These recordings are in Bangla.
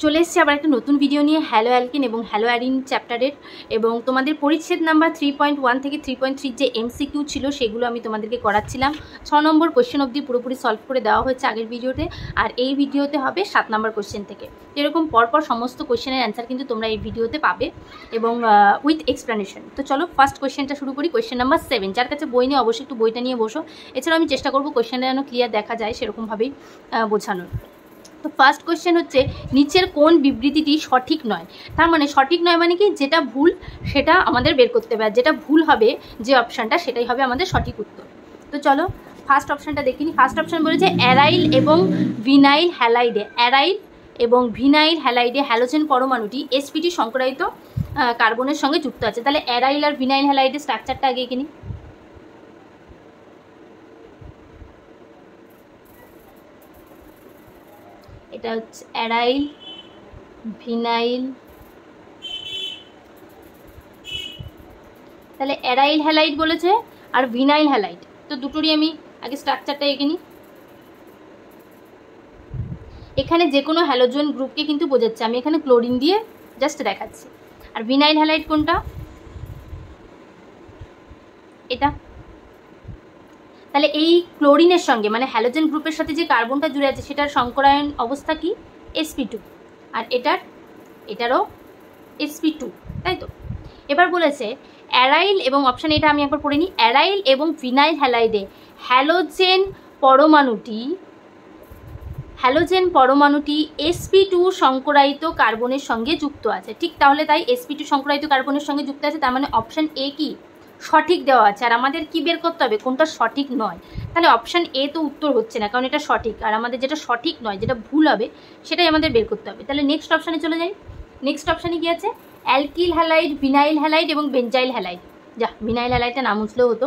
চলে এসেছি আবার একটা নতুন ভিডিও নিয়ে হ্যালো অ্যালকিন এবং হ্যালো অ্যারিন চ্যাপ্টারের, এবং তোমাদের পরিচ্ছেদ নাম্বার 3.1 থেকে 3.3 যে এমসিকিউ ছিল সেগুলো আমি তোমাদেরকে করাচ্ছিলাম। 6 নম্বর কোশ্চেন অবধি পুরোপুরি সলভ করে দেওয়া হয়েছে আগের ভিডিওতে, আর এই ভিডিওতে হবে 7 নম্বর কোশ্চেন থেকে। এরকম পরপর সমস্ত কোশ্চেনের অ্যান্সার কিন্তু তোমরা এই ভিডিওতে পাবে এবং উইথ এক্সপ্লেনেশন। তো চলো ফার্স্ট কোশ্চেনটা শুরু করি। Question number 7। যার কাছে বই নিয়ে অবশ্যই একটু বইটা নিয়ে বসো। এছাড়াও আমি চেষ্টা করবো কোশ্চেনটা যেন ক্লিয়ার দেখা যায় সেরকমভাবেই বোঝানোর। তো ফার্স্ট কোশ্চেন হচ্ছে, নিচের কোন বিবৃতিটি সঠিক নয়? তার মানে সঠিক নয় মানে কি, যেটা ভুল সেটা আমাদের বের করতে হবে, আর যেটা ভুল হবে যে অপশানটা সেটাই হবে আমাদের সঠিক উত্তর। তো চলো ফার্স্ট অপশানটা দেখিনি। ফার্স্ট অপশান বলেছে অ্যারাইল এবং ভিনাইল হ্যালাইডে, অ্যারাইল এবং ভিনাইল হ্যালাইডে হ্যালোজেন পরমাণুটি sp2 সংকরায়িত কার্বনের সঙ্গে যুক্ত আছে। তাহলে অ্যারাইল আর ভিনাইল হ্যালাইডের স্ট্রাকচারটা আগে এঁকে নিই। এটা হচ্ছে অ্যারাইল ভিনাইল, তাহলে অ্যারাইল হ্যালাইড বলেছে আর ভিনাইল হ্যালাইড, তো দুটোরই আমি আগে স্ট্রাকচারটা এঁকে নিই। এখানে যে কোনো হ্যালোজেন গ্রুপকে কিন্তু বোঝাচ্ছে, আমি এখানে ক্লোরিন দিয়ে জাস্ট দেখাচ্ছি। আর ভিনাইল হ্যালাইড কোনটা? এটা। তাহলে এই ক্লোরিনের সঙ্গে মানে হ্যালোজেন গ্রুপের সাথে যে কার্বনটা জুড়ে আছে সেটার সংকরায়ন অবস্থা কি? sp2। আর এটারও sp2, তাই তো। এবার বলেছে অ্যারাইল এবং অপশান এটা আমি একবার পড়ে নিই। অ্যারাইল এবং ভিনাইল হ্যালাইডে হ্যালোজেন পরমাণুটি sp2 সংকরায়িত কার্বনের সঙ্গে যুক্ত আছে। ঠিক তাহলে তাই sp2 সংকরায়িত কার্বনের সঙ্গে যুক্ত আছে, তার মানে অপশান এ কি সঠিক দেওয়া আছে। আর আমাদের কি বের করতে হবে কোনটা সঠিক নয়। তাহলে অপশান এ তো উত্তর হচ্ছে না, কারণ এটা সঠিক, আর আমাদের যেটা সঠিক নয় যেটা ভুল হবে সেটাই আমাদের বের করতে হবে। তাহলে নেক্সট অপশানে চলে যাই। নেক্সট অপশানে কি আছে? অ্যালকিল হ্যালাইড, ভিনাইল হ্যালাইড এবং বেঞ্জাইল হ্যালাইড। যা, ভিনাইল হ্যালাইডটা নাম উঠলেও হতো।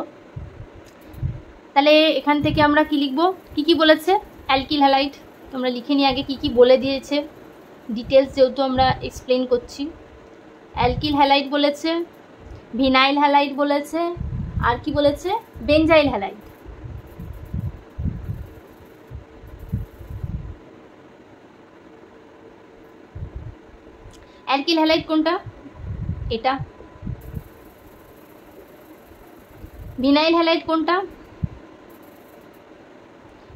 তাহলে এখান থেকে আমরা কি লিখবো? কি বলেছে? অ্যালকিল হ্যালাইড তোমরা লিখে নিয়ে আগে কি বলে দিয়েছে ডিটেলস, যেহেতু আমরা এক্সপ্লেন করছি। অ্যালকিল হ্যালাইড বলেছে, ভিনাইল হ্যালাইড বলেছে, আর কি বলেছে? Benzyl halide. অ্যালকিল হ্যালাইড কোনটা? এটা। ভিনাইল হ্যালাইড কোনটা?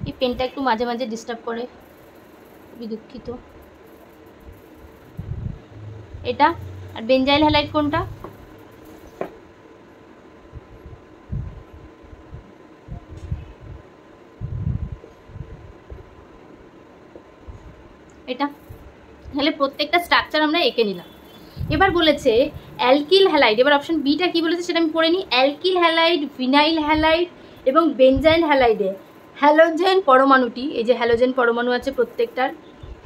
এই পেনটা একটু মাঝে মাঝে ডিস্টার্ব করে, খুবই দুঃখিত। এটা। আর বেঞ্জাইল হ্যালাইড কোনটা? এটা। তাহলে প্রত্যেকটা স্ট্রাকচার আমরা এঁকে নিলাম। এবার বলেছে অ্যালকিল হ্যালাইড, এবার অপশন বিটা কি বলেছে সেটা আমি পড়ে নিই। অ্যালকিল হ্যালাইড, ভিনাইল হ্যালাইড এবং বেঞ্জাইল হ্যালাইডে হ্যালোজেন পরমাণুটি, এই যে হ্যালোজেন পরমাণু আছে প্রত্যেকটার,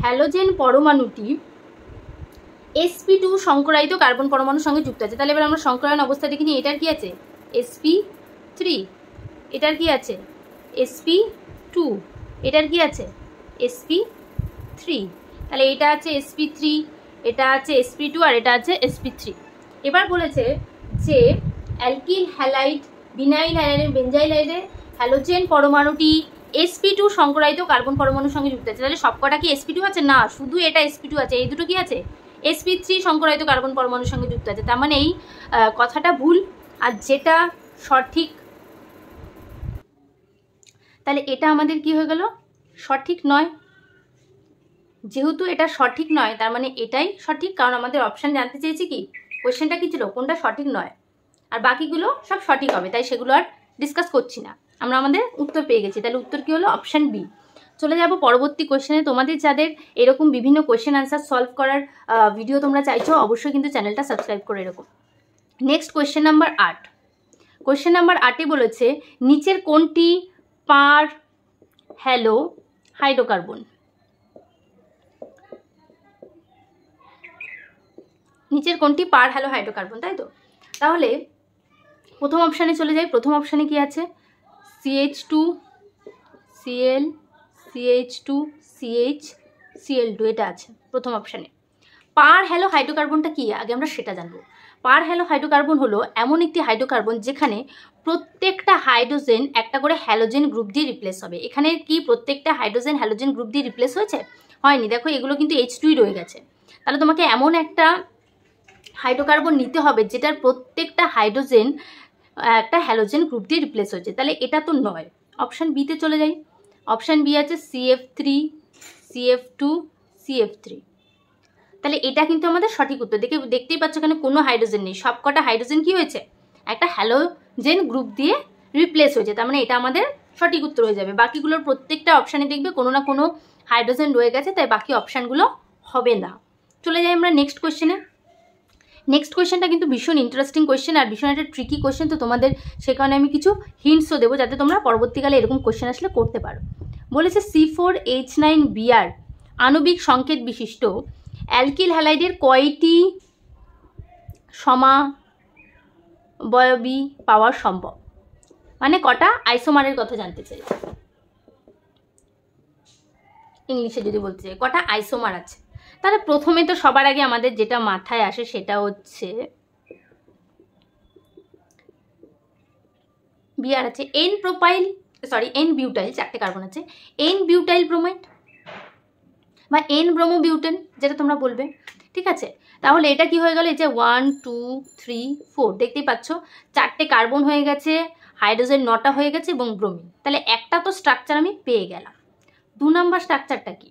হ্যালোজেন পরমাণুটি sp2 সংকরায়িত কার্বন পরমাণুর সঙ্গে যুক্ত আছে। তাহলে এবার আমরা সংকরায়ন অবস্থা দেখি নি। এটার কি আছে? sp3। এটার কি আছে? sp2। এটার কি আছে? sp3। তাহলে এটা আছে sp3, এটা আছে sp2, আর এটা আছে sp3। এবার বলেছে যে alkyl halide, vinyl halide, benzyl হ্যালাইডে হ্যালোজেন পরমাণুটি sp2 সংকরায়িত কার্বন পরমাণুর সঙ্গে যুক্ত আছে। তাহলে সবকটা কি sp2 আছে? না, শুধু এটা sp2 আছে। এই দুটো কি আছে? sp3 সংকরায়িত কার্বন পরমাণুর সঙ্গে যুক্ত আছে। তার মানে এই কথাটা ভুল, আর যেটা সঠিক, তাহলে এটা আমাদের কি হয়ে গেল? সঠিক নয়। যেহেতু এটা সঠিক নয় তার মানে এটাই সঠিক, কারণ আমাদের অপশান জানতে চেয়েছি কি কোয়েশ্চেনটা কি ছিল, কোনটা সঠিক নয়, আর বাকিগুলো সব সঠিক হবে, তাই সেগুলো আর ডিসকাস করছি না। আমরা আমাদের উত্তর পেয়ে গেছি। তাহলে উত্তর কি হলো? Option B. চলে যাব পরবর্তী কোয়েশ্চেনে। তোমাদের যাদের এরকম বিভিন্ন কোয়েশ্চেন আনসার সলভ করার ভিডিও তোমরা চাইছো, অবশ্যই কিন্তু চ্যানেলটা সাবস্ক্রাইব করে এরকম। Next question number 8। Question number 8-এ বলেছে নিচের কোনটি পার হ্যালো হাইড্রোকার্বন? নিচের কোনটি পার হ্যালো হাইড্রোকার্বন, তাই তো। তাহলে প্রথম অপশানে চলে যাই। প্রথম অপশানে কি আছে? CH2 Cl, CH2 CH, Cl2, এটা আছে প্রথম অপশানে। পার হ্যালো হাইড্রোকার্বনটা কি আগে আমরা সেটা জানবো। পার হ্যালো হাইড্রোকার্বন হলো এমন একটি হাইড্রোকার্বন যেখানে প্রত্যেকটা হাইড্রোজেন একটা করে হ্যালোজেন গ্রুপ দিয়ে রিপ্লেস হবে। এখানে কি প্রত্যেকটা হাইড্রোজেন হ্যালোজেন গ্রুপ দিয়ে রিপ্লেস হয়েছে? হয়নি, দেখো এগুলো কিন্তু H2ই রয়ে গেছে। তাহলে তোমাকে এমন একটা হাইড্রোকার্বন নিতে হবে যেটার প্রত্যেকটা হাইড্রোজেন একটা হ্যালোজেন গ্রুপ দিয়ে রিপ্লেস হয়েছে, তাহলে এটা তো নয়। অপশান বিতে চলে যাই। অপশান বি আছে CF3, CF2, CF3। তাহলে এটা কিন্তু আমাদের সঠিক উত্তর। দেখতেই পাচ্ছ এখানে কোনো হাইড্রোজেন নেই, সবকটা হাইড্রোজেন কি হয়েছে, একটা হ্যালোজেন গ্রুপ দিয়ে রিপ্লেস হয়েছে, তার মানে এটা আমাদের সঠিক উত্তর হয়ে যাবে। বাকিগুলোর প্রত্যেকটা অপশানে দেখবে কোনো না কোনো হাইড্রোজেন রয়ে গেছে, তাই বাকি অপশানগুলো হবে না। চলে যাই আমরা নেক্সট কোয়েশ্চেনে। নেক্সট কোয়েশ্চেনটা কিন্তু ভীষণ ইন্টারেস্টিং কোয়েশ্চেন আর ভীষণ একটা ট্রিকি কোয়েশ্চেন, তো তোমাদের সে কারণে আমি কিছু হিন্টসও দেবো যাতে তোমরা পরবর্তীকালে এরকম কোয়েশ্চেন আসলে করতে পারো। বলেছে C4H9Br আণবিক সংকেত বিশিষ্ট অ্যালকিল হ্যালাইডের কয়টি সমাবয়বী পাওয়া সম্ভব, মানে কটা আইসোমারের কথা জানতে চাই, ইংলিশে যদি বলতে চাই কটা আইসোমার আছে। তাহলে প্রথমে তো সবার আগে আমাদের যেটা মাথায় আসে সেটা হচ্ছে বিআর আছে, এন বিউটাইল, চারটে কার্বন আছে, এন বিউটাইল ব্রোমাইড বা এন ব্রোমোবিউটেন যেটা তোমরা বলবে, ঠিক আছে। তাহলে এটা কি হয়ে গেল, এই যে 1 2 3 4 দেখতেই পাচ্ছ চারটে কার্বন হয়ে গেছে, হাইড্রোজেন 9টা হয়ে গেছে এবং ব্রোমিন। তাহলে একটা তো স্ট্রাকচার আমি পেয়ে গেলাম। 2 নাম্বার স্ট্রাকচারটা কি,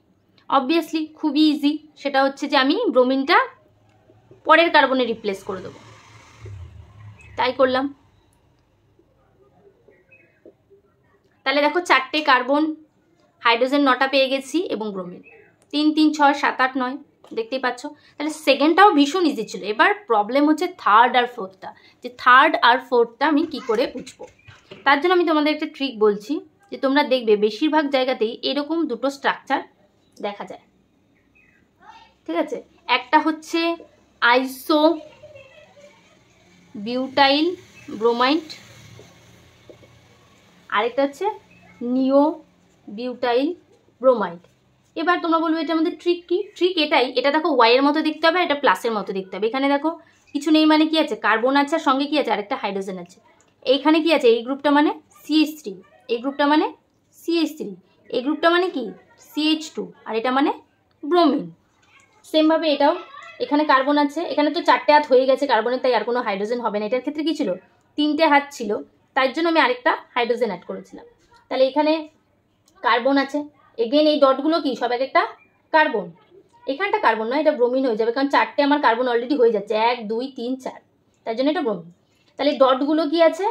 অবভিয়াসলি খুবই ইজি, সেটা হচ্ছে যে আমি ব্রোমিনটা পরের কার্বনে রিপ্লেস করে দেবো, তাই করলাম। তাহলে দেখো চারটে কার্বন, হাইড্রোজেন 9টা পেয়ে গেছি এবং ব্রোমিন 3 3 6 7 8 9 দেখতেই পাচ্ছ। তাহলে সেকেন্ডটাও ভীষণ ইজি ছিল। এবার প্রবলেম হচ্ছে থার্ড আর ফোর্থটা, যে থার্ড আর ফোর্থটা আমি কি করে বুঝবো। তার জন্য আমি তোমাদের একটা ট্রিক বলছি, যে তোমরা দেখবে বেশিরভাগ জায়গাতেই এরকম দুটো স্ট্রাকচার দেখা যায়, ঠিক আছে। একটা হচ্ছে আইসো বিউটাইল ব্রোমাইড, আরেকটা হচ্ছে নিও বিউটাইল ব্রোমাইড। এবার তোমরা বলবে এটা আমাদের ট্রিক কি, ট্রিক এটাই, এটা দেখো ওয়াইয়ের মতো দেখতে হবে, এটা প্লাসের মতো দেখতে হবে। এখানে দেখো কিছু নেই মানে কি আছে, কার্বন আছে আর সঙ্গে কি আছে, আরেকটা হাইড্রোজেন আছে। এইখানে কি আছে, এই গ্রুপটা মানে CH3, এই গ্রুপটা মানে CH3, এই গ্রুপটা মানে কি CH2, আর এটা মানে ব্রোমিন। সেমভাবে এটাও, এখানে কার্বন আছে, এখানে তো 4টে হাত হয়ে গেছে কার্বনের, তাই আর কোনো হাইড্রোজেন হবে না। এটার ক্ষেত্রে কি ছিল, 3টে হাত ছিল, তাই জন্য আমি আরেকটা হাইড্রোজেন অ্যাড করেছিলাম। তাহলে এখানে কার্বন আছে, এগেন এই ডটগুলো কি সব এক একটা কার্বন, এখানটা কার্বন নয়, এটা ব্রোমিন হয়ে যাবে, কারণ 4টে আমার কার্বন অলরেডি হয়ে যাচ্ছে, 1 2 3 4, তাই জন্য এটা ব্রোমিন। তাহলে ডটগুলো কি আছে,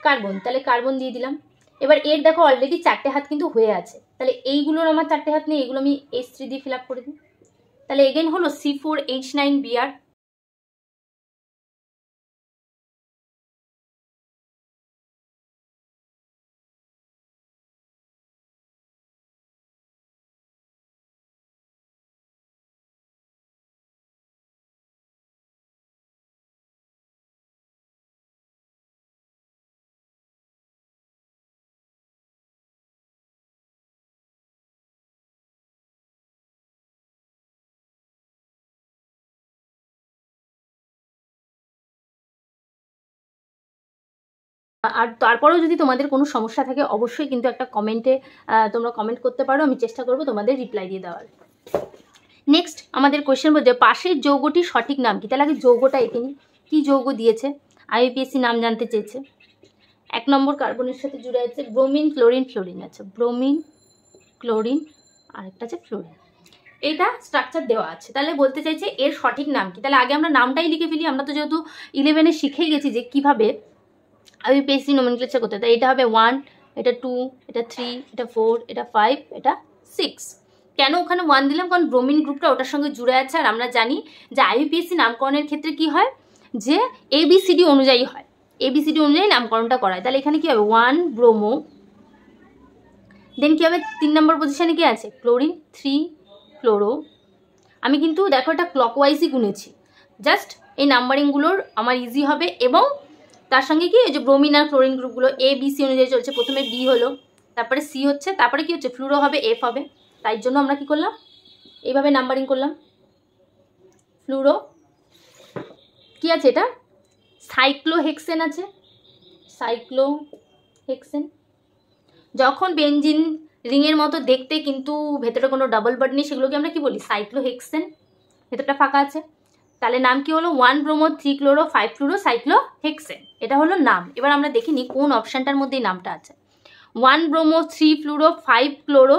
কার্বন, তাহলে কার্বন দিয়ে দিলাম। এবার এর দেখো অলরেডি 4টে হাত কিন্তু হয়ে আছে, তাহলে এইগুলোর আমার 4টে হাত নেই, এগুলো আমি H3 দিয়ে ফিল আপ করে দিই। তাহলে এগেন হলো C4H9Br। আর তারপরেও যদি তোমাদের কোনো সমস্যা থাকে অবশ্যই কিন্তু একটা কমেন্টে তোমরা কমেন্ট করতে পারো, আমি চেষ্টা করবো তোমাদের রিপ্লাই দিয়ে দেওয়ার। নেক্সট আমাদের কোয়েশ্চেন বলছে পাশের যৌগটির সঠিক নাম কি। তাহলে আগে যৌগটা এঁকে নিই, কী যৌগ দিয়েছে, IUPAC নাম জানতে চেয়েছে। 1 নম্বর কার্বনের সাথে জুড়ে আছে ব্রোমিন ক্লোরিন ফ্লোরিন, আছে ব্রোমিন ক্লোরিন, আরেকটা আছে ফ্লোরিন। এটা স্ট্রাকচার দেওয়া আছে, তাহলে বলতে চাইছে এর সঠিক নাম কি। তাহলে আগে আমরা নামটাই লিখে ফেলি, আমরা তো যেহেতু 11-এ শিখেই গেছি যে কীভাবে IUPAC নোমেনক্লেচার করতে। তাই এটা হবে 1, এটা 2, এটা 3, এটা 4, এটা 5, এটা 6। কেন ওখানে 1 দিলাম, কারণ ব্রোমিন গ্রুপটা ওটার সঙ্গে জুড়ে আছে, আর আমরা জানি যে IUPAC নামকরণের ক্ষেত্রে কি হয়, যে ABCD অনুযায়ী হয়, ABCD অনুযায়ী নামকরণটা করায়। তাহলে এখানে কি হবে 1 ব্রোমো, দেন কি হবে 3 নম্বর পজিশনে কি আছে ক্লোরিন, 3 ফ্লোরো। আমি কিন্তু দেখো এটা ক্লকওয়াইজই গুনেছি, জাস্ট এই নাম্বারিংগুলোর আমার ইজি হবে, এবং তার সঙ্গে কি এই যে ব্রোমিন আর ক্লোরিন গ্রুপগুলো ABC অনুযায়ী চলছে, প্রথমে B হলো, তারপরে C হচ্ছে, তারপরে কি হচ্ছে ফ্লুরো হবে, F হবে। তাই জন্য আমরা কি করলাম, এইভাবে নাম্বারিং করলাম। ফ্লুরো কি আছে, এটা সাইক্লোহেক্সেন আছে, সাইক্লোহেক্সেন। যখন বেনজিন রিংয়ের মতো দেখতে কিন্তু ভেতরে কোনো ডাবল বন্ড নেই, সেগুলোকে আমরা কি বলি? সাইক্লোহেক্সেন। ভেতরটা ফাঁকা আছে, তাহলে নাম কি হলো? 1 ব্রোমো 3 ক্লোরো 5 ফ্লুরো সাইক্লোহেক্সেন, এটা হলো নাম। এবার আমরা দেখিনি কোন অপশানটার মধ্যে এই নামটা আছে। 1 ব্রোমো 3 ফ্লুরো 5 ক্লোরো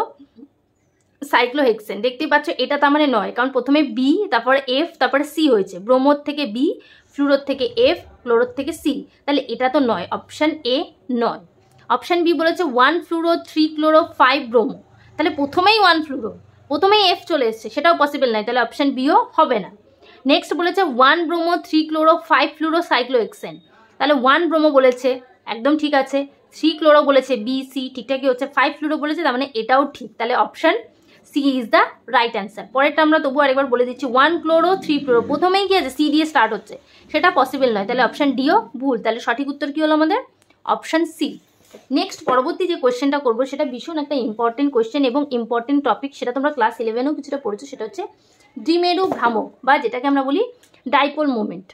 সাইক্লোহেক্সেন, দেখতেই পাচ্ছ এটা তার মানে নয়, কারণ প্রথমে বি, তারপরে এফ, তারপরে সি হয়েছে। ব্রোমোর থেকে বি, ফ্লুরোর থেকে এফ, ক্লোরোর থেকে সি, তাহলে এটা তো নয়, অপশান এ নয়। অপশান বি বলেছে 1 ফ্লুরো 3 ক্লোরো 5 ব্রোমো, তাহলে প্রথমেই 1 ফ্লুরো, প্রথমেই এফ চলে এসছে, সেটাও পসিবল নয়, তাহলে অপশান বিও হবে না। নেক্সট বলেছে 1 ব্রোমো 3 ক্লোরো 5 ফ্লুরো সাইক্লোহেক্সেন, তাহলে 1 ব্রোমো বলেছে, একদম ঠিক আছে। 3 ক্লোরো বলেছে, বি সি ঠিকঠাকই হচ্ছে। 5 ফ্লুরো বলেছে, তার মানে এটাও ঠিক, তাহলে option C is the right answer. পরেরটা আমরা তবু আরেকবার বলে দিচ্ছি, 1 ক্লোরো 3 ফ্লুরো, প্রথমেই কি আছে? সি দিয়ে স্টার্ট হচ্ছে, সেটা পসিবল নয়, তাহলে অপশান ডিও ভুল। তাহলে সঠিক উত্তর কি হলো আমাদের? Option C. নেক্সট পরবর্তী যে কোয়েশ্চেনটা করবো সেটা ভীষণ একটা ইম্পর্টেন্ট কোয়েশ্চেন এবং ইম্পর্টেন্ট টপিক, সেটা তোমরা ক্লাস 11এও কিছুটা পড়েছো, সেটা হচ্ছে দ্বিমেরু ভ্রামক, বা যেটাকে আমরা বলি ডাইপোল মোমেন্ট।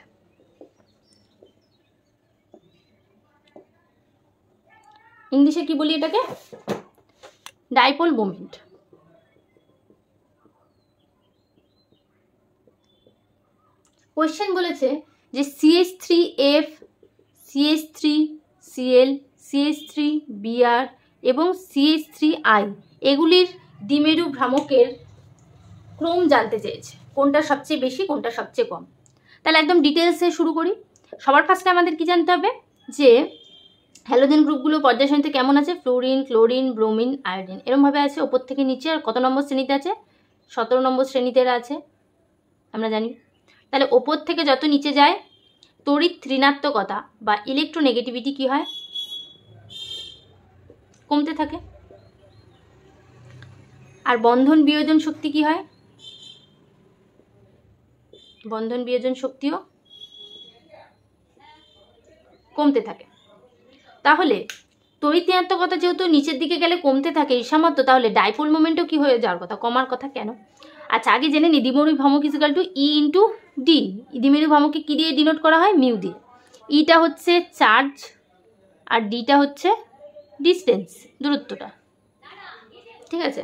ইংলিশে কি বলি এটাকে? Dipole moment. কোয়েশ্চেন বলেছে যে CH3F, CH3Cl, CH3Br এবং CH3I এগুলির দ্বিমেরু ভ্রামকের ক্রম জানতে চেয়েছে, কোনটা সবচেয়ে বেশি কোনটা সবচেয়ে কম। তাহলে একদম ডিটেলসে শুরু করি। সবার ফার্স্টে আমাদের কি জানতে হবে যে হ্যালোজেন গ্রুপগুলো পর্যায় সারণীতে কেমন আছে? ফ্লোরিন, ক্লোরিন, ব্রোমিন, আয়োডিন এরমভাবে আছে ওপর থেকে নিচে। আর কত নম্বর শ্রেণীতে আছে? 17 নম্বর শ্রেণীতে আছে, আমরা জানি। তাহলে ওপর থেকে যত নিচে যায় তড়িৎ ঋণাত্মকতা বা ইলেকট্রোনেগেটিভিটি কি হয়? কমতে থাকে। আর বন্ধন বিয়োজন শক্তি কি হয়? বন্ধন বিয়োজন শক্তিও কমতে থাকে। তাহলে তড়িৎ ঋণাত্মকতা যেহেতু নিচের দিকে গেলে কমতে থাকে সামর্থ্য, তাহলে ডাইপোল মোমেন্টও কি হয়ে যাওয়ার কথা? কমার কথা। কেন? আচ্ছা, আগে জেনে নি দ্বিমেরু ভ্রামক equal to E into D. দ্বিমেরু ভ্রামককে কি দিয়ে ডিনোট করা হয়? মিউ দিয়ে। ইটা হচ্ছে চার্জ আর ডিটা হচ্ছে ডিস্টেন্স, দূরত্বটা। ঠিক আছে,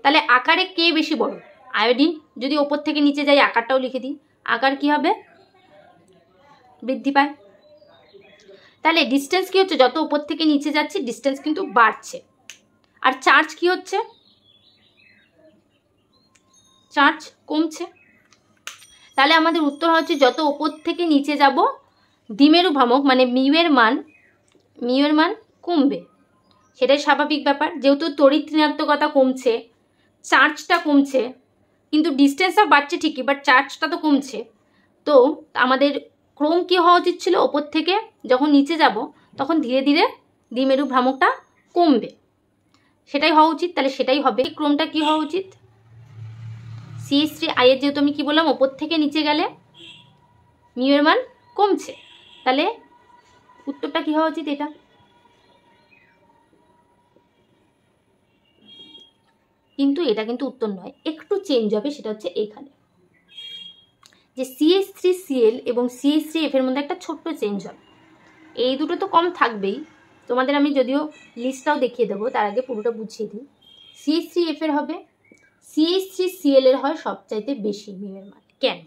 তাহলে আকারে কে বেশি বড়? আয়োডিন। যদি ওপর থেকে নিচে যাই আকারটাও লিখে দিই, আকার কি হবে? বৃদ্ধি পায়। তাহলে ডিস্টেন্স কি হচ্ছে? যত উপর থেকে নিচে যাচ্ছে ডিস্টেন্স কিন্তু বাড়ছে। আর চার্জ কি হচ্ছে? চার্জ কমছে। তাহলে আমাদের উত্তর হচ্ছে যত উপর থেকে নিচে যাব দ্বিমেরু ভ্রামক মানে মিউয়ের মান কমবে। সেটাই স্বাভাবিক ব্যাপার, যেহেতু তড়িৎ ঋণাত্মকতা কমছে, চার্জটা কমছে, কিন্তু ডিস্টেন্সটা বাড়ছে ঠিকই, বাট চার্জটা তো কমছে। তো আমাদের ক্রম কি হওয়া উচিত ছিল? ওপর থেকে যখন নিচে যাব তখন ধীরে ধীরে দ্বিমেরু ভ্রামকটা কমবে, সেটাই হওয়া উচিত। তাহলে সেটাই হবে। ক্রমটা কি হওয়া উচিত? CH3I এর যেহেতু আমি কি বললাম, ওপর থেকে নিচে গেলে মিউয়ের মান কমছে, তাহলে উত্তরটা কি হওয়া উচিত? এটা। কিন্তু এটা কিন্তু উত্তর নয়, একটু চেঞ্জ হবে। সেটা হচ্ছে এখানে যে CH3Cl এবং CH3F এর মধ্যে একটা ছোট্ট চেঞ্জ হবে। এই দুটো তো কম থাকবেই, তোমাদের আমি যদিও লিস্টটাও দেখিয়ে দেবো, তার আগে পুরোটা বুঝিয়ে দিই। CH3F এর হবে, CH3Cl এর হয় সবচাইতে বেশি মিউয়ের মান। কেন?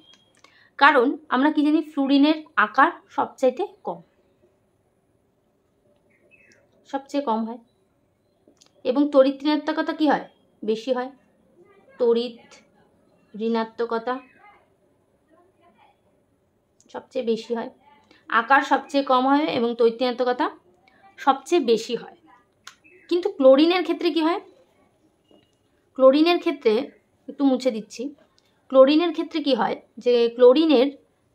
কারণ আমরা কি জানি? ফ্লুরিনের আকার সবচাইতে কম, সবচেয়ে কম হয়। এবং তড়িৎ ঋণাত্মকতা কি হয়? বেশি হয়। তড়িৎ ঋণাত্মকতা সবচেয়ে বেশি হয়, আকার সবচেয়ে কম হয় এবং তড়িৎ ঋণাত্মকতা সবচেয়ে বেশি হয়। কিন্তু ক্লোরিনের ক্ষেত্রে কি হয়? ক্লোরিনের ক্ষেত্রে একটু মুছে দিচ্ছি। ক্লোরিনের ক্ষেত্রে কি হয় যে ক্লোরিনের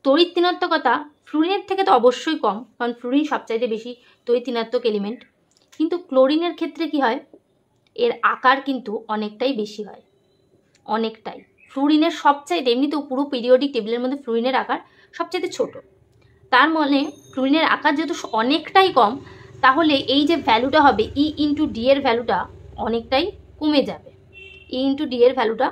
তড়িৎ ঋণাত্মকতা ফ্লুরিনের থেকে তো অবশ্যই কম, কারণ ফ্লুরিন সবচাইতে বেশি তড়িৎ ঋণাত্মক এলিমেন্ট। কিন্তু ক্লোরিনের ক্ষেত্রে কি হয়? এর আকার কিন্তু অনেকটাই বেশি হয়, অনেকটাই। ফ্লুরিনের সবচাইতে, এমনিতেও পুরো পিরিয়ডিক টেবিলের মধ্যে ফ্লুরিনের আকার সবচাইতে ছোট। তার মানে ফ্লুরিনের আকার যেহেতু অনেকটাই কম, তাহলে এই যে ভ্যালুটা হবে ই ইন্টু ডি এর ভ্যালুটা অনেকটাই কমে যাবে। ই ইন্টু ডি এর ভ্যালুটা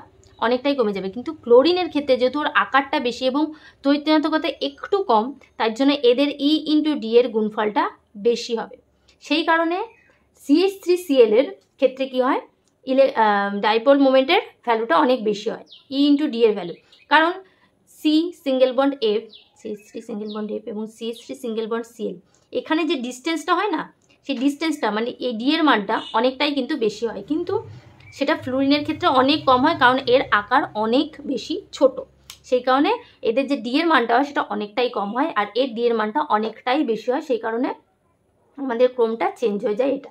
অনেকটাই কমে যাবে। কিন্তু ক্লোরিনের ক্ষেত্রে যেহেতু ওর আকারটা বেশি এবং তড়িৎ ঋণাত্মকতা একটু কম, তার জন্য এদের ই ইন্টু ডি এর গুণফলটা বেশি হবে। সেই কারণে CH3Cl এর ক্ষেত্রে কি হয়? ডাইপোল মোমেন্টের ভ্যালুটা অনেক বেশি হয়, ই ইন্টু ডি এর ভ্যালু। কারণ C single bond F, CH3 single bond F এবং CH3 সিঙ্গেল বন্ড সিএল, এখানে যে ডিস্টেন্সটা হয় না, সেই ডিস্টেন্সটা মানে এই ডি এর মানটা অনেকটাই কিন্তু বেশি হয়, কিন্তু সেটা ফ্লুরিনের ক্ষেত্রে অনেক কম হয়, কারণ এর আকার অনেক বেশি ছোট। সেই কারণে এদের যে ডি এর মানটা হয় সেটা অনেকটাই কম হয়, আর এর ডি এর মানটা অনেকটাই বেশি হয়, সেই কারণে আমাদের ক্রমটা চেঞ্জ হয়ে যায় এটা।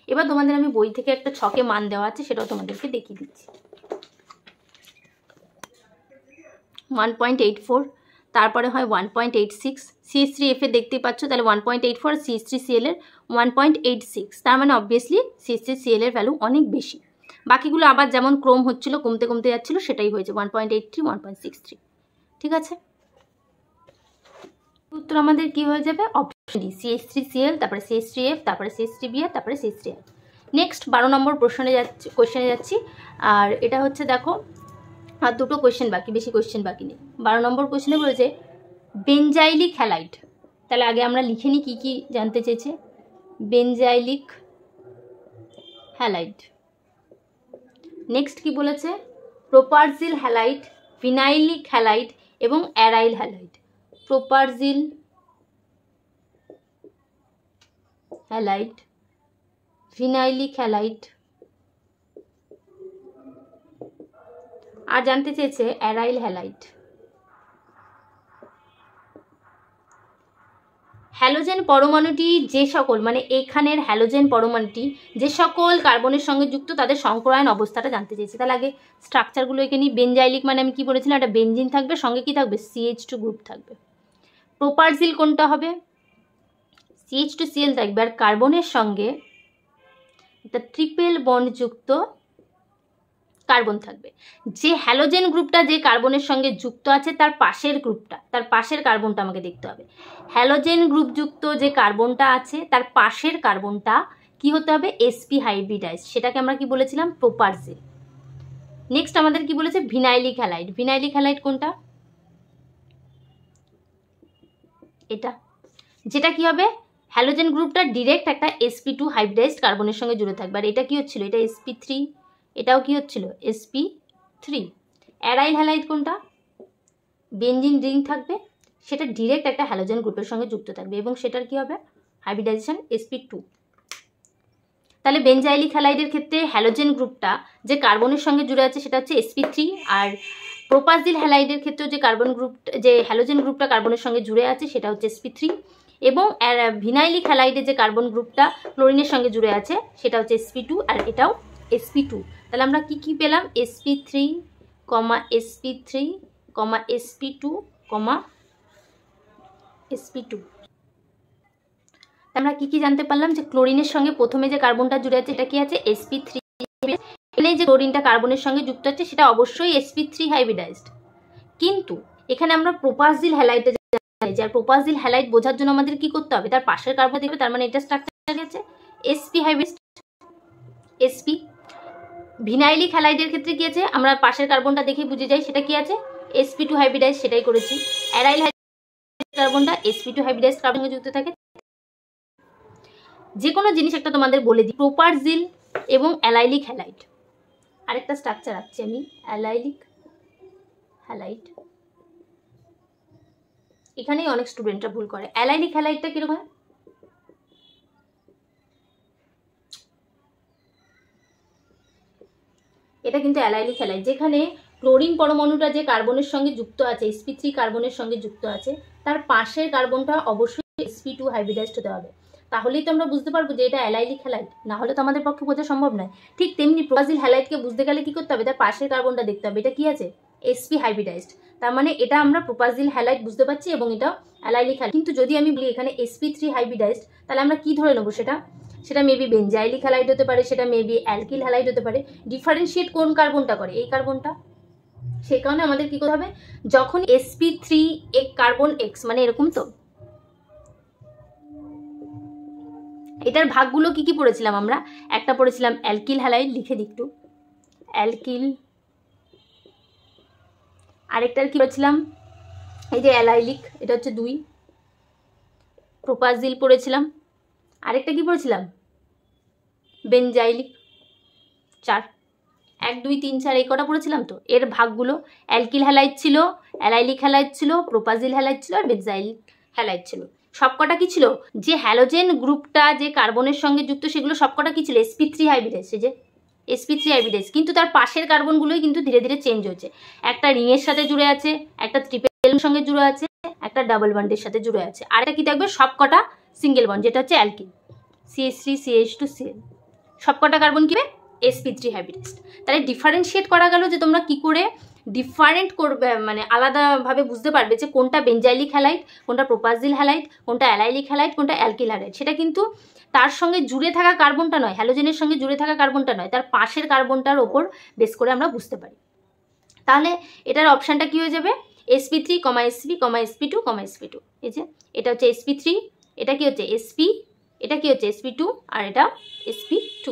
এবার তোমাদের আমি বই থেকে একটা ছকে মান দেওয়া আছে, সেটাও তোমাদেরকে দেখিয়ে দিচ্ছি। 1.84, তারপরে হয় 1.86, CH3F এর দেখতেই পাচ্ছ, তাহলে 1.84, CH3Cl এর 1.86, তার মানে অবভিয়াসলি CH3Cl এর ভ্যালু অনেক বেশি। বাকিগুলো আবার যেমন ক্রম হচ্ছিল, কমতে কমতে যাচ্ছিল, সেটাই হয়েছে 1.83, 1.63। ঠিক আছে, উত্তর আমাদের কি হয়ে যাবে? অপশন ডি, CH3Cl, তারপরে CH3F, তারপরে CH3Br, তারপরে CH3L। নেক্সট 12 নম্বর কোয়েশ্চেনে যাচ্ছি, আর এটা হচ্ছে দেখো আর দুটো কোয়েশ্চেন বাকি, বেশি কোয়েশ্চেন বাকি নেই। 12 নম্বর কোয়েশ্চেনে বলেছে বেনজাইলিক হ্যালাইড। তাহলে আগে আমরা লিখে নিই কী কী জানতে চেয়েছে। বেনজাইলিক হ্যালাইড। নেক্সট কি বলেছে? প্রোপারজিল হ্যালাইড, ভিনাইলিক হ্যালাইড এবং aryl halide. Propargyl halide, vinylic halide, আর জানতে চেয়েছে অ্যারাইল হ্যালাইড। হ্যালোজেন পরমাণুটি যে সকল, মানে এখানের হ্যালোজেন পরমাণুটি যে সকল কার্বনের সঙ্গে যুক্ত তাদের সংকরায়ন অবস্থাটা জানতে চেয়েছে। তাহলে আগে স্ট্রাকচারগুলো এখানে নিই। বেনজাইলিক মানে আমি কি বলেছিলাম, একটা বেনজিন থাকবে, সঙ্গে কি থাকবে? CH2 গ্রুপ থাকবে। প্রোপারজিল কোনটা হবে? CH2Cl থাকবে, আর কার্বনের সঙ্গে একটা ট্রিপল বন্ড যুক্ত কার্বন থাকবে। যে হ্যালোজেন গ্রুপটা যে কার্বনের সঙ্গে যুক্ত আছে তার পাশের গ্রুপটা, তার পাশের কার্বনটা আমাকে দেখতে হবে। হ্যালোজেন গ্রুপ যুক্ত যে কার্বনটা আছে তার পাশের কার্বনটা কি হতে হবে? sp হাইব্রিডাইজ, সেটাকে আমরা কি বলেছিলাম? প্রোপারজিল। নেক্সট আমাদের কি বলেছে? ভিনাইলিক হ্যালাইড। ভিনাইলিক হ্যালাইড কোনটা? এটা, যেটা কি হবে? হ্যালোজেন গ্রুপটা ডিরেক্ট একটা sp2 হাইব্রিডাইজড কার্বনের সঙ্গে জুড়ে থাকবে, আর এটা কি হচ্ছিল? এটা sp3, এটাও কি হচ্ছিল? sp3। অ্যারাইল হ্যালাইড কোনটা? বেনজিন রিং থাকবে, সেটা ডিরেক্ট একটা হ্যালোজেন গ্রুপের সঙ্গে যুক্ত থাকবে এবং সেটার কি হবে? Hybridization sp2। তাহলে বেনজাইলিক হ্যালাইডের ক্ষেত্রে হ্যালোজেন গ্রুপটা যে কার্বনের সঙ্গে জুড়ে আছে সেটা হচ্ছে sp3, আর প্রোপারজিল হ্যালাইডের ক্ষেত্রেও যে কার্বন গ্রুপ, যে হ্যালোজেন গ্রুপটা কার্বনের সঙ্গে জুড়ে আছে সেটা হচ্ছে sp3, এবং ভিনাইলিক হ্যালাইডে যে কার্বন গ্রুপটা ক্লোরিনের সঙ্গে জুড়ে আছে সেটা হচ্ছে sp2, আর এটাও sp2। তাহলে আমরা কি কি পেলাম? sp3, sp3, sp2, sp2। আমরা কি কি জানতে পারলাম? যে ক্লোরিনের সঙ্গে প্রথমে যে কার্বনটা জুড়ে আছে এটা কি আছে? sp3। এখানে যে ক্লোরিনটা কার্বনের সঙ্গে যুক্ত আছে সেটা অবশ্যই sp3 হাইব্রিডাইজড, কিন্তু এখানে আমরা প্রোপারজিল হ্যালাইডে যে, আর প্রোপারজিল হ্যালাইড বোঝার জন্য আমাদের কি করতে হবে? তার পাশের কার্বন দেখবে, তার মানে এটা স্ট্রাকচার আছে sp হাইব্রিডাইজড, sp। ভিনাইলিক হ্যালাইডের ক্ষেত্রে কি আছে? আমরা পাশের কার্বনটা দেখে বুঝে যাই সেটা কি আছে? sp2 হাইব্রিডাইজ, সেটাই করেছি। অ্যারাইল কার্বনটা sp2 হাইব্রিডাইজ কার্বনের যুক্ত থাকে। যে কোনো জিনিস একটা তোমাদের বলে দিই, প্রোপারজিল এবং অ্যালাইলিক হ্যালাইড। আরেকটা স্ট্রাকচার রাখছি আমি, অ্যালাইলিক হ্যালাইড। এখানেই অনেক স্টুডেন্টরা ভুল করে। অ্যালাইলিক হ্যালাইডটা কিরকম হয়? এটা কিন্তু অ্যালাইলিক হ্যালাইড, যেখানে ক্লোরিন পরমাণুটা যে কার্বনের সঙ্গে যুক্ত আছে, sp3 কার্বনের সঙ্গে যুক্ত আছে, তার পাশের কার্বনটা অবশ্যই sp2 হাইব্রিডাইজড হতে হবে। তাহলেই তো আমরা বুঝতে পারবো যে এটা অ্যালাইলিক হ্যালাইড, না হলে তো আমাদের পক্ষে বোঝা সম্ভব নয়। ঠিক তেমনি প্রোপারজিল হ্যালাইডকে বুঝতে গেলে কি করতে হবে? তার পাশের কার্বনটা দেখতে হবে, এটা কি আছে? sp hybridised. তার মানে এটা আমরা প্রোপারজিল হ্যালাইড বুঝতে পারছি এবং এটা অ্যালাইলিক হ্যালাইড। কিন্তু যদি আমি বলি এখানে sp3 হাইব্রিডাইজড, তাহলে আমরা কি ধরে নেবো? সেটা মেবি বেনজাইলিক হ্যালাইড হতে পারে, সেটা মেবি অ্যালকিল হ্যালাইড হতে পারে। ডিফারেন্সিয়েট কোন কার্বনটা করে? এই কার্বনটা। সেই কারণে আমাদের কি করতে হবে? যখন sp3 এক কার্বন x, মানে এরকম তো, এটার ভাগগুলো কি কি পড়েছিলাম আমরা? একটা পড়েছিলাম অ্যালকিল হ্যালাইড, লিখে দিই একটু, অ্যালকিল। আরেকটার কি পড়েছিলাম? এই যে অ্যালাইলিক, এটা হচ্ছে 2। প্রোপারজিল পড়েছিলাম। আরেকটা কি পড়েছিলাম? বেনজাইলিক। 4, 1 2 3 4 এই কটা পড়েছিলাম তো। এর ভাগগুলো অ্যালকিল হ্যালাইড ছিল, অ্যালাইলিক হ্যালাইড ছিল, প্রোপাজিল হ্যালাইড ছিল আর বেনজাইল হ্যালাইড ছিল। সবকটা কি ছিল, যে হ্যালোজেন গ্রুপটা যে কার্বনের সঙ্গে যুক্ত সেগুলো সবকটা কি ছিল, sp3 হাইব্রিডাইজ। এই যে sp3 হাইব্রিডাইজ, কিন্তু তার পাশের কার্বনগুলোই কিন্তু ধীরে ধীরে চেঞ্জ হচ্ছে। একটা রিংয়ের সাথে জুড়ে আছে, একটা ট্রিপল সঙ্গে জুড়ে আছে, একটা ডাবল বন্ডের সাথে জুড়ে আছে, আর একটা কি থাকবে সবকটা সিঙ্গেল বন্ড, যেটা হচ্ছে অ্যালকিল CH3 CH2 Cl। সবকটা কার্বন কি sp3 হাইব্রিডাইজ। তাহলে ডিফারেন্সিয়েট করা গেল যে তোমরা কি করে ডিফারেন্ট করবে, মানে আলাদাভাবে বুঝতে পারবে যে কোনটা বেনজাইলিক হ্যালাইড, কোনটা প্রোপাজিল হ্যালাইড, কোনটা অ্যালাইলিক হ্যালাইড, কোনটা অ্যালকিল হ্যালাইড। সেটা কিন্তু তার সঙ্গে জুড়ে থাকা কার্বনটা নয়, হ্যালোজেনের সঙ্গে জুড়ে থাকা কার্বনটা নয়, তার পাশের কার্বনটার ওপর বেস করে আমরা বুঝতে পারি। তাহলে এটার অপশানটা কি হয়ে যাবে, sp3, sp, sp2, sp2। এই যে এটা হচ্ছে sp3, এটা কি হচ্ছে sp, এটা কি হচ্ছে sp2 আর এটা sp2।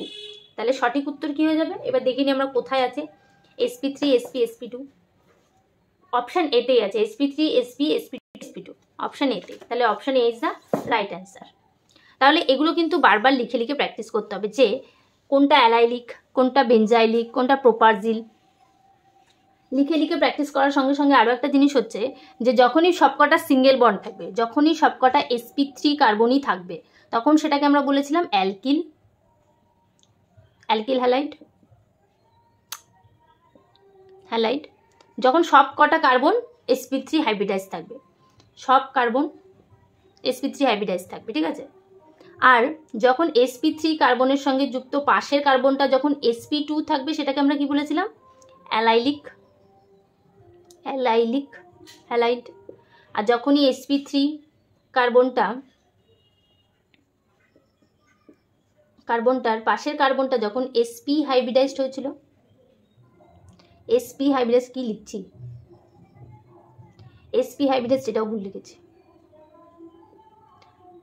তাহলে সঠিক উত্তর কি হয়ে যাবে, এবার দেখিনি আমরা কোথায় আছে sp3 sp sp2। অপশান এতেই আছে sp3 sp sp2 sp2, option এতে। তাহলে option A is the right answer. তাহলে এগুলো কিন্তু বারবার লিখে লিখে প্র্যাকটিস করতে হবে যে কোনটা অ্যালাইলিক, কোনটা বেনজাইলিক, কোনটা প্রোপাজিল। লিখে লিখে প্র্যাকটিস করার সঙ্গে সঙ্গে আরও একটা জিনিস হচ্ছে যে যখনই সবকটা সিঙ্গেল বন্ড থাকবে, যখনই সবকটা sp3 কার্বনই থাকবে, তখন সেটাকে আমরা বলেছিলাম অ্যালকিল হ্যালাইড। যখন সব কটা কার্বন sp3 হাইব্রিডাইজ থাকবে, সব কার্বন sp3 হাইব্রিডাইজ থাকবে, ঠিক আছে। আর যখন sp3 কার্বনের সঙ্গে যুক্ত পাশের কার্বনটা যখন sp2 থাকবে, সেটাকে আমরা কি বলেছিলাম, অ্যালাইলিক হ্যালাইড। আর যখনই sp3 কার্বনটার পাশের কার্বনটা যখন sp হাইব্রিডাইজড হয়েছিল, sp হাইব্রিডাইজ কি লিখছি, sp হাইব্রিডাইজ, সেটাও ভুল লিখেছি।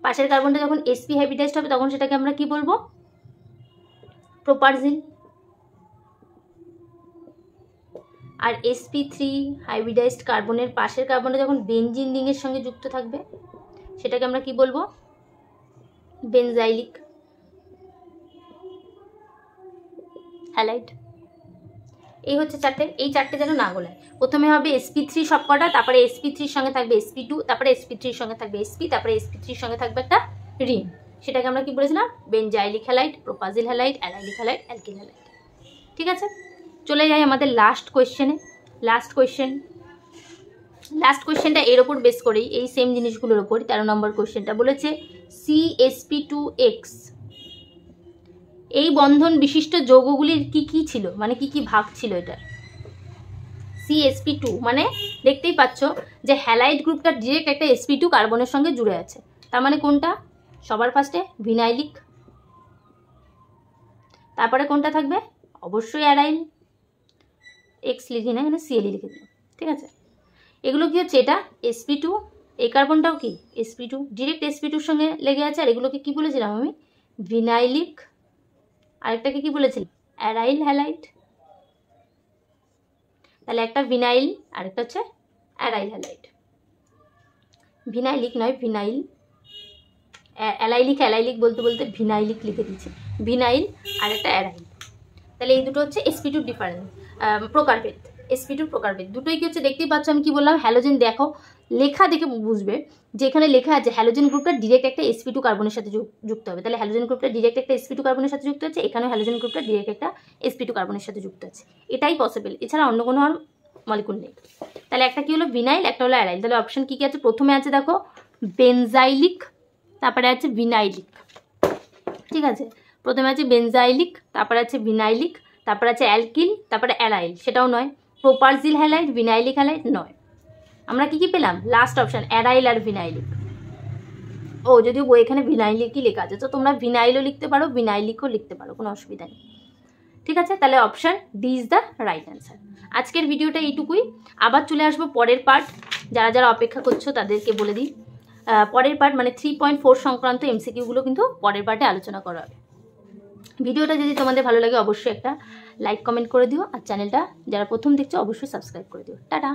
পাশের কার্বনটা যখন sp হাইব্রিডাইজড হবে তখন সেটাকে আমরা কি বলবো, প্রোপাজিল। আর sp3 হাইব্রিডাইজড কার্বনের পাশের কার্বনটা যখন বেনজিন রিংয়ের সঙ্গে যুক্ত থাকবে, সেটাকে আমরা কি বলবো, বেনজাইলিক হ্যালাইড। এই হচ্ছে চারটে, এই চারটে যেন না গোলায়। প্রথমে হবে sp3 সবকটা, তারপরে sp3 এর সঙ্গে থাকবে sp2, তারপরে sp3 এর সঙ্গে থাকবে sp, তারপরে sp3 এর সঙ্গে থাকবে একটা রিং, সেটাকে আমরা কি বলেছিলাম, benzylic halide, propargyl halide, allylic halide, alkyl halide. ঠিক আছে, চলে যাই আমাদের লাস্ট কোয়েশ্চেনে। লাস্ট কোয়েশ্চেনটা এর ওপর বেস করেই, এই সেম জিনিসগুলোর ওপর 13 নম্বর কোয়েশ্চেনটা বলেছে CsP2X এই বন্ধন বিশিষ্ট যৌগগুলির কি কি ছিল, মানে কি কি ভাগ ছিল এটার। CsP2 মানে দেখতেই পাচ্ছ যে হ্যালাইড গ্রুপটা ডিরেক্ট একটা sp2 কার্বনের সঙ্গে জুড়ে আছে। তার মানে কোনটা, সবার ফার্স্টে ভিনাইলিক, তারপরে কোনটা থাকবে, অবশ্যই অ্যারাইল, এক্স লিখি না, এখানে Cl লিখে দিলাম, ঠিক আছে। এগুলো কি হচ্ছে, এটা sp2, এই কার্বনটাও কি sp2, ডিরেক্ট sp2 সঙ্গে লেগে আছে। আর এগুলোকে কি বলেছিলাম আমি, ভিনাইলিক, আরেকটাকে কি বলেছিলাম, অ্যারাইল হ্যালাইড। তাহলে একটা ভিনাইল, আরেকটা হচ্ছে অ্যারাইল হ্যালাইড। ভিনাইলিক নয়, ভিনাইল, অ্যালাইলিক বলতে বলতে ভিনাইলিক লিখে দিচ্ছি, ভিনাইল আর একটা অ্যারাইল। তাহলে এই দুটো হচ্ছে sp2 ডিফারেন্ট প্রকারভেদ, sp2 প্রকারভেদ দুটোই কি হচ্ছে, দেখতেই পাচ্ছ আমি কি বললাম, হ্যালোজেন দেখো, লেখা দেখে বুঝবে যে এখানে লেখা আছে হ্যালোজেন গ্রুপটা ডিরেক্ট একটা sp2 কার্বনের সাথে যুক্ত হবে। তাহলে হ্যালোজেন গ্রুপটা ডিরেক্ট একটা sp2 কার্বনের সাথে যুক্ত আছে, এখানেও হ্যালোজেন গ্রুপটা ডিরেক্ট একটা sp2 কার্বনের সাথে যুক্ত আছে, এটাই পসিবল, এছাড়া অন্য কোনো মলিকুল নেই। তাহলে একটা কি হলো ভিনাইল, একটা হলো অ্যারাইল। তাহলে অপশন কি কি আছে, প্রথমে আছে দেখো বেনজাইলিক, তারপরে আছে ভিনাইলিক, ঠিক আছে। প্রথমে আছে বেনজাইলিক, তারপরে আছে ভিনাইলিক, তারপরে আছে অ্যালকিল, তারপরে অ্যারাইল, সেটাও নয়। প্রোপাজিল হ্যালাইড, ভিনাইলিক হ্যালাইড নয়। আমরা কি কি পেলাম, লাস্ট অপশন অ্যারাইল আর ভিনাইলিক। ও যদিও বই এখানে ভিনাইলিকই লেখা আছে, তো তোমরা ভিনাইলও লিখতে পারো, ভিনাইলিকও লিখতে পারো, কোনো অসুবিধা নেই, ঠিক আছে। তাহলে option D is the right answer. আজকের ভিডিওটা এইটুকুই, আবার চলে আসবো পরের পার্ট। যারা যারা অপেক্ষা করছো তাদেরকে বলে দিই, পরের পার্ট মানে 3.4 সংক্রান্ত এমসিকিউগুলো কিন্তু পরের পার্টে আলোচনা করা হবে। ভিডিওটা যদি তোমাদের ভালো লাগে অবশ্যই একটা লাইক কমেন্ট করে দিও, আর চ্যানেলটা যারা প্রথম দেখছো অবশ্যই সাবস্ক্রাইব করে দিও। টাটা।